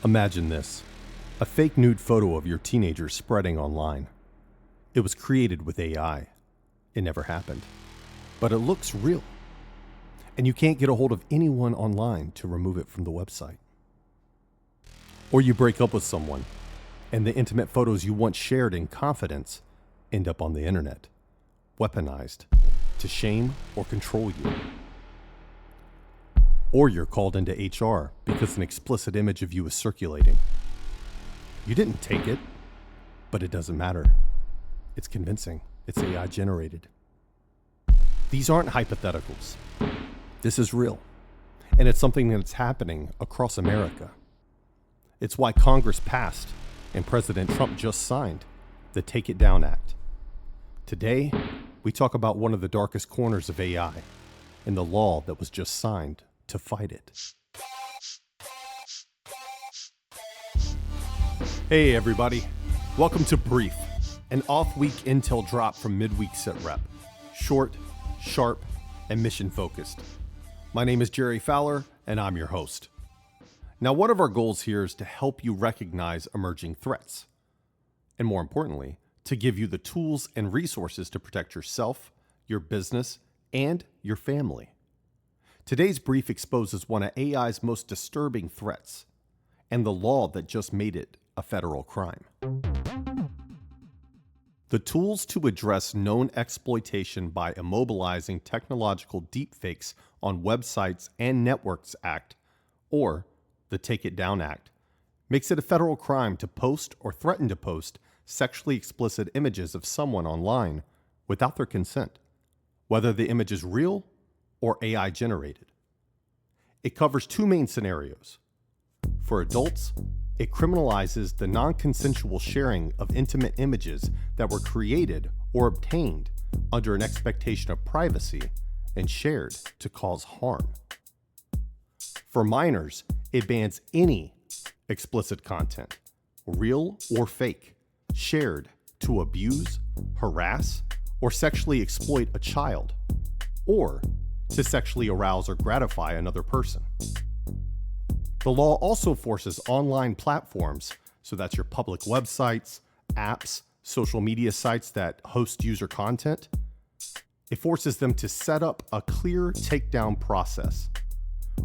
Imagine this, a fake nude photo of your teenager spreading online. It was created with AI. It never happened. But it looks real. And you can't get a hold of anyone online to remove it from the website. Or you break up with someone, and the intimate photos you once shared in confidence end up on the internet, weaponized to shame or control you. Or you're called into HR because an explicit image of you is circulating. You didn't take it, but it doesn't matter. It's convincing. It's AI generated. These aren't hypotheticals. This is real. And it's something that's happening across America. It's why Congress passed and President Trump just signed the Take It Down Act. Today, we talk about one of the darkest corners of AI and the law that was just signed to fight it. Hey everybody, welcome to Brief, an off-week intel drop from Midweek Sitrep. Short, sharp, and mission-focused. My name is Jerry Fowler, and I'm your host. Now, one of our goals here is to help you recognize emerging threats, and more importantly, to give you the tools and resources to protect yourself, your business, and your family. Today's brief exposes one of AI's most disturbing threats, and the law that just made it a federal crime. The tools to address known exploitation by immobilizing technological deepfakes on websites and networks act, or the Take It Down Act, makes it a federal crime to post or threaten to post sexually explicit images of someone online without their consent, whether the image is real or AI generated. It covers two main scenarios. For adults, it criminalizes the non-consensual sharing of intimate images that were created or obtained under an expectation of privacy and shared to cause harm. For minors, it bans any explicit content, real or fake, shared to abuse, harass, or sexually exploit a child, or to sexually arouse or gratify another person. The law also forces online platforms, so that's your public websites, apps, social media sites that host user content, it forces them to set up a clear takedown process,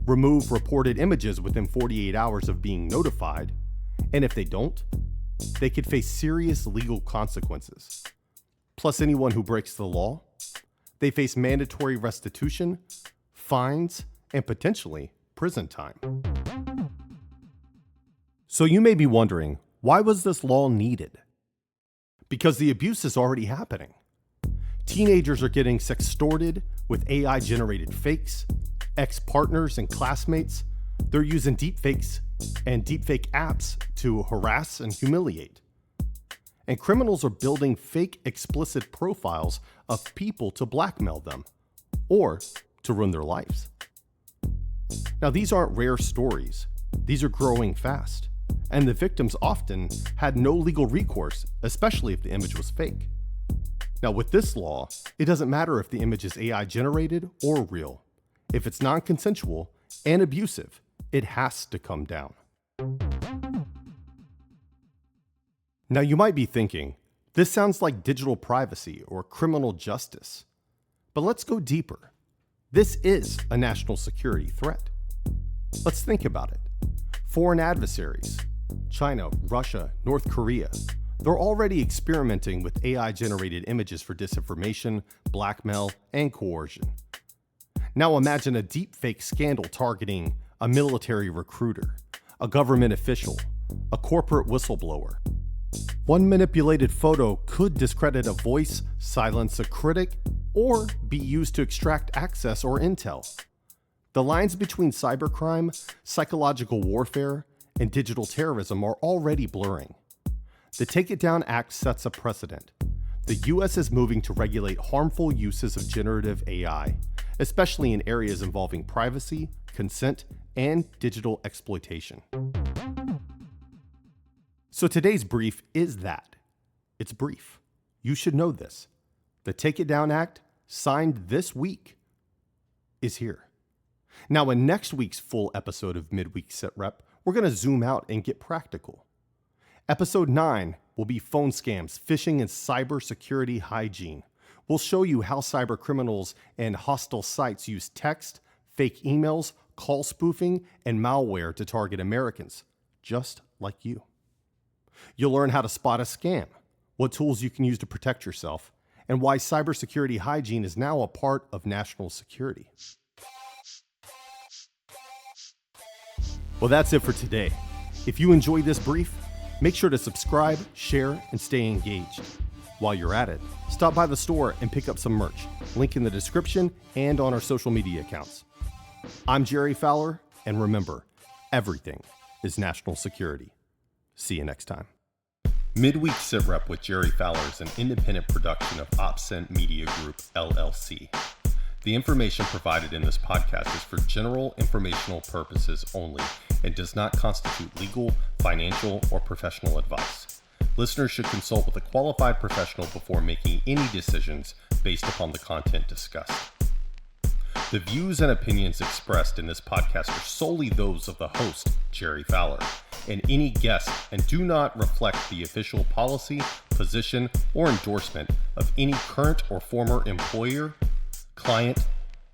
remove reported images within 48 hours of being notified, and if they don't, they could face serious legal consequences. Plus, anyone who breaks the law, they face mandatory restitution, fines, and potentially prison time. So you may be wondering, why was this law needed? Because the abuse is already happening. Teenagers are getting sextorted with AI-generated fakes. Ex-partners and classmates, they're using deepfakes and deepfake apps to harass and humiliate. And criminals are building fake explicit profiles of people to blackmail them or to ruin their lives. Now, these aren't rare stories. These are growing fast. And the victims often had no legal recourse, especially if the image was fake. Now, with this law, it doesn't matter if the image is AI generated or real. If it's non-consensual and abusive, it has to come down. Now, you might be thinking, this sounds like digital privacy or criminal justice. But let's go deeper. This is a national security threat. Let's think about it. Foreign adversaries, China, Russia, North Korea, they're already experimenting with AI-generated images for disinformation, blackmail, and coercion. Now imagine a deepfake scandal targeting a military recruiter, a government official, a corporate whistleblower. One manipulated photo could discredit a voice, silence a critic, or be used to extract access or intel. The lines between cybercrime, psychological warfare, and digital terrorism are already blurring. The Take It Down Act sets a precedent. The U.S. is moving to regulate harmful uses of generative AI, especially in areas involving privacy, consent, and digital exploitation. So today's brief is that. It's brief. You should know this. The Take It Down Act, signed this week, is here. Now, in next week's full episode of Midweek Sitrep, we're going to zoom out and get practical. Episode 9 will be phone scams, phishing, and cybersecurity hygiene. We'll show you how cyber criminals and hostile sites use text, fake emails, call spoofing, and malware to target Americans, just like you. You'll learn how to spot a scam, what tools you can use to protect yourself, and why cybersecurity hygiene is now a part of national security. Well, that's it for today. If you enjoyed this brief, make sure to subscribe, share, and stay engaged. While you're at it, stop by the store and pick up some merch. Link in the description and on our social media accounts. I'm Jerry Fowler, and remember, everything is national security. See you next time. Midweek Sitrep with Jerry Fowler is an independent production of OpScent Media Group, LLC. The information provided in this podcast is for general informational purposes only and does not constitute legal, financial, or professional advice. Listeners should consult with a qualified professional before making any decisions based upon the content discussed. The views and opinions expressed in this podcast are solely those of the host, Jerry Fowler, and any guest, and do not reflect the official policy, position, or endorsement of any current or former employer, client,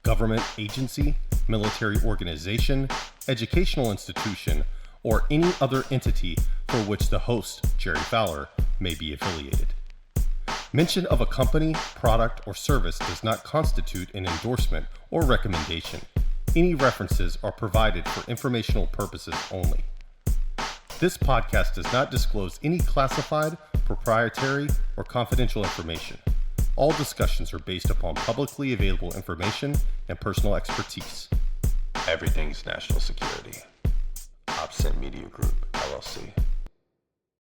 government agency, military organization, educational institution, or any other entity for which the host, Jerry Fowler, may be affiliated. Mention of a company, product, or service does not constitute an endorsement or recommendation. Any references are provided for informational purposes only. This podcast does not disclose any classified, proprietary, or confidential information. All discussions are based upon publicly available information and personal expertise. Everything's national security. OpScent Media Group, LLC.